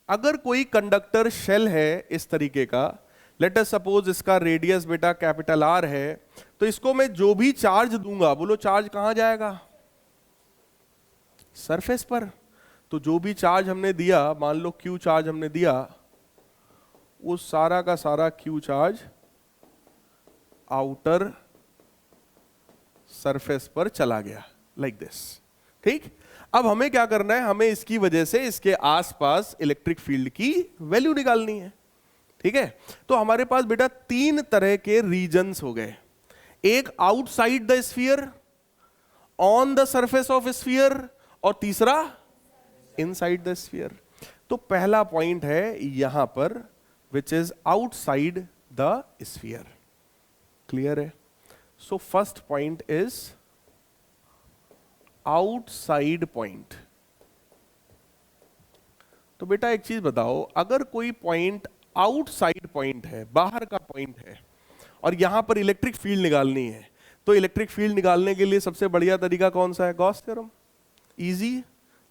अगर कोई conductor shell है इस तरीके का, लेट अस सपोज इसका रेडियस बेटा कैपिटल आर है, तो इसको मैं जो भी चार्ज दूंगा, बोलो चार्ज कहां जाएगा? सरफेस पर। तो जो भी चार्ज हमने दिया, मान लो क्यू चार्ज हमने दिया, वो सारा का सारा क्यू चार्ज आउटर सरफेस पर चला गया, लाइक दिस। ठीक, अब हमें क्या करना है, हमें इसकी वजह से इसके आसपास इलेक्ट्रिक फील्ड की वैल्यू निकालनी है। ठीक है, तो हमारे पास बेटा तीन तरह के रीजन्स हो गए, एक outside the sphere, on the surface of sphere, और तीसरा इनसाइड द स्फीयर। तो पहला पॉइंट है यहां पर, which is outside the sphere. Clear है? So first point is outside point. तो बेटा एक चीज बताओ, अगर कोई पॉइंट आउटसाइड पॉइंट है, बाहर का पॉइंट है, और यहां पर इलेक्ट्रिक फील्ड निकालनी है, तो इलेक्ट्रिक फील्ड निकालने के लिए सबसे बढ़िया तरीका कौन सा है? Gauss theorem. इजी,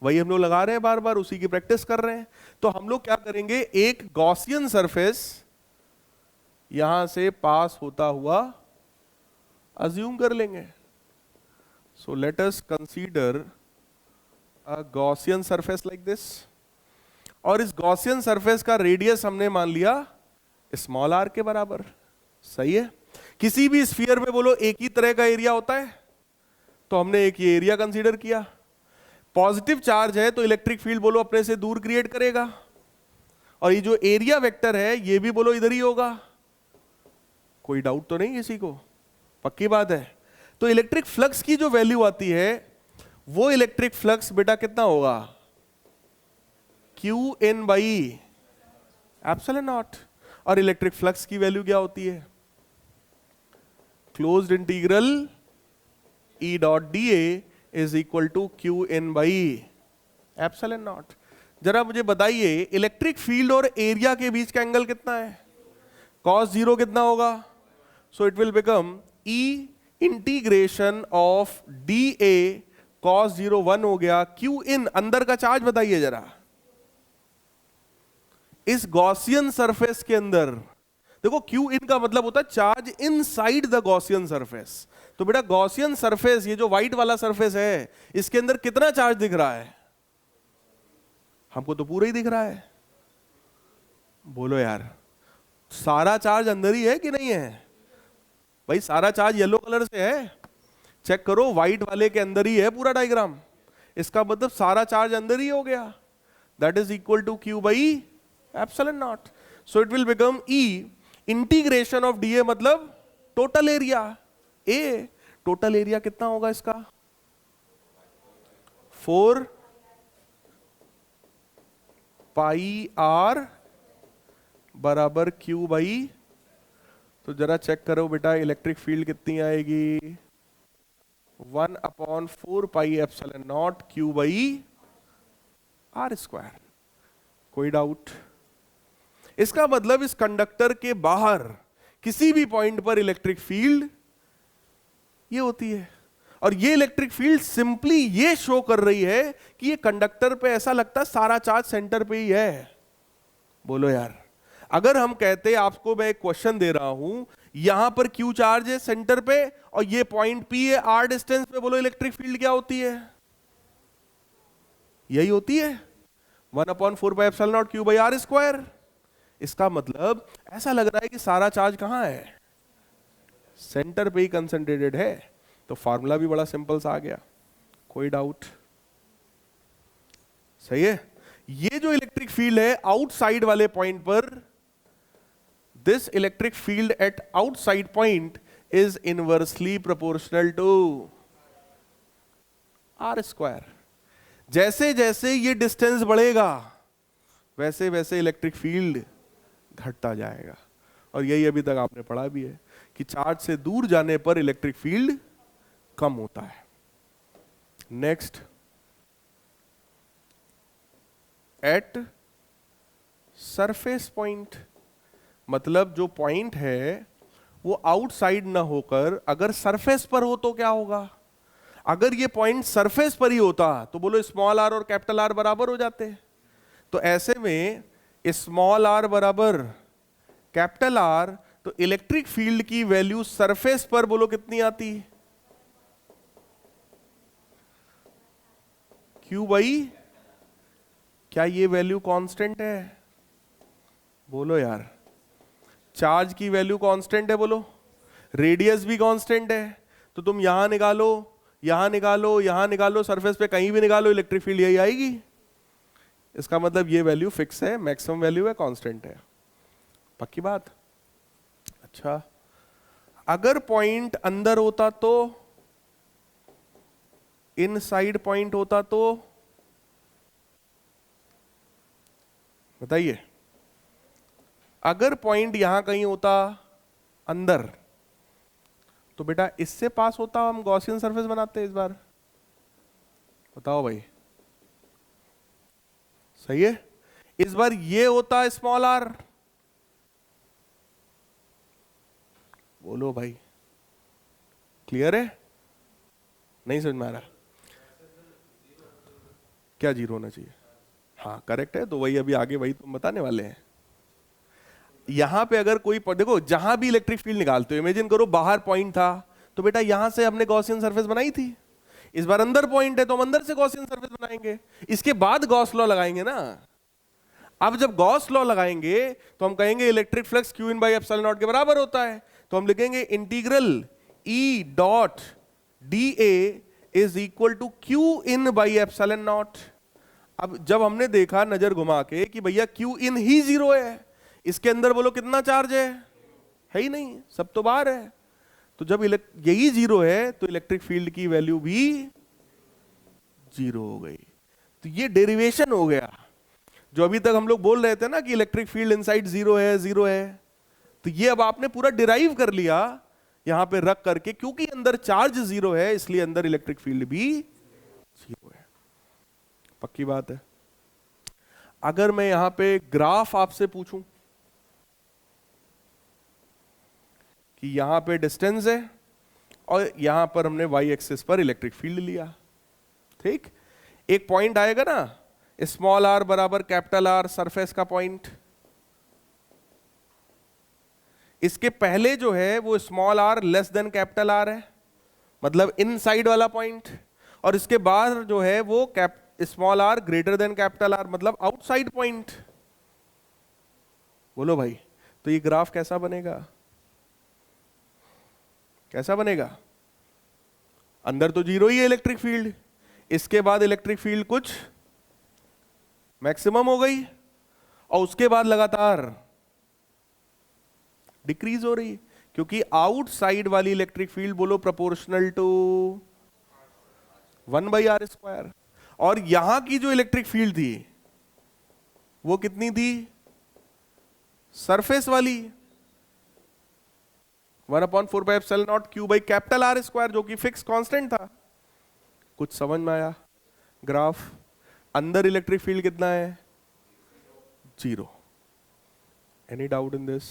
वही हम लोग लगा रहे हैं बार बार, उसी की प्रैक्टिस कर रहे हैं। तो हम लोग क्या करेंगे, एक गॉसियन सरफेस यहां से पास होता हुआ अज्यूम कर लेंगे। So let us consider a Gaussian surface like this, और इस गॉसियन सरफेस का रेडियस हमने मान लिया स्मॉल आर के बराबर। सही है? किसी भी स्फीयर में बोलो एक ही तरह का एरिया होता है, तो हमने एक ये एरिया कंसीडर किया। पॉजिटिव चार्ज है तो इलेक्ट्रिक फील्ड बोलो अपने से दूर क्रिएट करेगा, और ये जो एरिया वेक्टर है ये भी बोलो इधर ही होगा। कोई डाउट तो नहीं किसी को? पक्की बात है। तो इलेक्ट्रिक फ्लक्स की जो वैल्यू आती है, वो इलेक्ट्रिक फ्लक्स बेटा कितना होगा? Q n by epsilon naught. और इलेक्ट्रिक फ्लक्स की वैल्यू क्या होती है? Closed integral E dot d A is equal to q n by epsilon naught. जरा मुझे बताइए, इलेक्ट्रिक फील्ड और एरिया के बीच का एंगल कितना है? cos जीरो कितना होगा? सो it will become E integration of D A cos zero 1 हो गया, क्यू इन अंदर का चार्ज बताइए जरा। इस गॉसियन सरफेस के अंदर देखो, क्यू इन का मतलब होता है charge inside the Gaussian surface. तो बेटा गॉसियन सरफेस, ये जो व्हाइट वाला सरफेस है, इसके अंदर कितना चार्ज दिख रहा है? हमको तो पूरा ही दिख रहा है। बोलो यार, सारा चार्ज अंदर ही है कि नहीं है? भाई सारा चार्ज येलो कलर से है, चेक करो, व्हाइट वाले के अंदर ही है पूरा डायग्राम। इसका मतलब सारा चार्ज अंदर ही हो गया। That is equal to Q by epsilon nought. So it will become E integration of D A, मतलब total area A. Total area कितना होगा इसका? 4 पाई आर बराबर क्यू बाई। तो जरा चेक करो बेटा, इलेक्ट्रिक फील्ड कितनी आएगी? 1/4 pi epsilon naught q by r square. कोई डाउट? इसका मतलब इस कंडक्टर के बाहर किसी भी पॉइंट पर इलेक्ट्रिक फील्ड ये होती है, और ये इलेक्ट्रिक फील्ड सिंपली ये शो कर रही है कि ये कंडक्टर पे ऐसा लगता है सारा चार्ज सेंटर पे ही है। बोलो यार, अगर हम कहते, आपको मैं एक क्वेश्चन दे रहा हूं, यहां पर क्यू चार्ज है सेंटर पे और ये पॉइंट पी है आर डिस्टेंस पे, बोलो इलेक्ट्रिक फील्ड क्या होती है? यही होती है 1/4 pi epsilon naught q by r square. इसका मतलब ऐसा लग रहा है कि सारा चार्ज कहां है? सेंटर पे ही कंसंट्रेटेड है। तो फार्मूला भी बड़ा सिंपल सा आ गया। कोई डाउट? सही है। ये जो इलेक्ट्रिक फील्ड है आउटसाइड वाले पॉइंट पर, this electric field at outside point is inversely proportional to r square. जैसे जैसे ये डिस्टेंस बढ़ेगा वैसे वैसे इलेक्ट्रिक फील्ड घटता जाएगा, और यही अभी तक आपने पढ़ा भी है कि चार्ज से दूर जाने पर इलेक्ट्रिक फील्ड कम होता है। नेक्स्ट, एट सरफेस पॉइंट, मतलब जो पॉइंट है वो आउटसाइड ना होकर अगर सरफेस पर हो तो क्या होगा? अगर ये पॉइंट सरफेस पर ही होता तो बोलो स्मॉल आर और कैपिटल आर बराबर हो जाते। तो ऐसे में स्मॉल आर बराबर कैपिटल आर, तो इलेक्ट्रिक फील्ड की वैल्यू सरफेस पर बोलो कितनी आती है? क्यू बाई, क्या ये वैल्यू कांस्टेंट है? बोलो यार। चार्ज की वैल्यू कांस्टेंट है बोलो, रेडियस भी कांस्टेंट है, तो तुम यहां निकालो, यहां निकालो, यहां निकालो, सरफेस पे कहीं भी निकालो, इलेक्ट्रिक फील्ड यही आएगी। इसका मतलब ये वैल्यू फिक्स है, मैक्सिमम वैल्यू है, कांस्टेंट है। पक्की बात? अच्छा, अगर पॉइंट अंदर होता तो, इनसाइड पॉइंट होता तो बताइए। अगर पॉइंट यहां कहीं होता अंदर, तो बेटा इससे पास होता, हम गॉसियन सरफेस बनाते इस बार। बताओ भाई, सही है? इस बार ये होता स्मॉल आर। बोलो भाई, क्लियर है? नहीं समझ में आ रहा? क्या जीरो होना चाहिए? हाँ करेक्ट है, तो वही अभी आगे वही तुम बताने वाले हैं। यहां पे अगर कोई देखो, जहां भी इलेक्ट्रिक फील्ड निकालते हो, इमेजिन करो बाहर पॉइंट था, तो बेटा यहां से हमने गॉसियन सरफेस बनाई थी। इस बार अंदर पॉइंट है तो हम अंदर से गॉसियन सरफेस बनाएंगे, इसके बाद गॉस लॉ लगाएंगे ना। अब जब गॉस लॉ लगाएंगे तो हम कहेंगे electric flux q in by epsilon naught के बराबर होता है, तो हम लिखेंगे integral E dot d A is equal to q in by epsilon naught. अब जब हमने देखा नजर घुमा के कि भैया क्यू इन ही जीरो है, इसके अंदर बोलो कितना चार्ज है ही नहीं, सब तो बाहर है, तो जब यही जीरो है तो इलेक्ट्रिक फील्ड की वैल्यू भी जीरो हो गई। तो ये डेरिवेशन हो गया। जो अभी तक हम लोग बोल रहे थे ना कि इलेक्ट्रिक फील्ड इनसाइड जीरो है, जीरो है, तो ये अब आपने पूरा डिराइव कर लिया यहां पे रख करके, क्योंकि अंदर चार्ज जीरो है इसलिए अंदर इलेक्ट्रिक फील्ड भी जीरो है। पक्की बात है? अगर मैं यहां पे ग्राफ आपसे पूछूं कि यहां पे डिस्टेंस है और यहां पर हमने वाई एक्सिस पर इलेक्ट्रिक फील्ड लिया, ठीक, एक पॉइंट आएगा ना स्मॉल आर बराबर कैपिटल आर, सरफेस का पॉइंट। इसके पहले जो है वो small r less than capital R है, मतलब इनसाइड वाला पॉइंट, और इसके बाद जो है वो small r greater than capital R, मतलब आउटसाइड पॉइंट। बोलो भाई, तो ये ग्राफ कैसा बनेगा? कैसा बनेगा? अंदर तो जीरो ही है इलेक्ट्रिक फील्ड, इसके बाद इलेक्ट्रिक फील्ड कुछ मैक्सिमम हो गई, और उसके बाद लगातार डिक्रीज हो रही, क्योंकि आउटसाइड वाली इलेक्ट्रिक फील्ड बोलो प्रोपोर्शनल टू 1/r², और यहां की जो इलेक्ट्रिक फील्ड थी वो कितनी थी? सरफेस वाली 1/4πε0 क्यू बाई कैपिटल R², जो कि फिक्स कांस्टेंट था। कुछ समझ में आया? ग्राफ अंदर इलेक्ट्रिक फील्ड कितना है? Zero. Any doubt in this?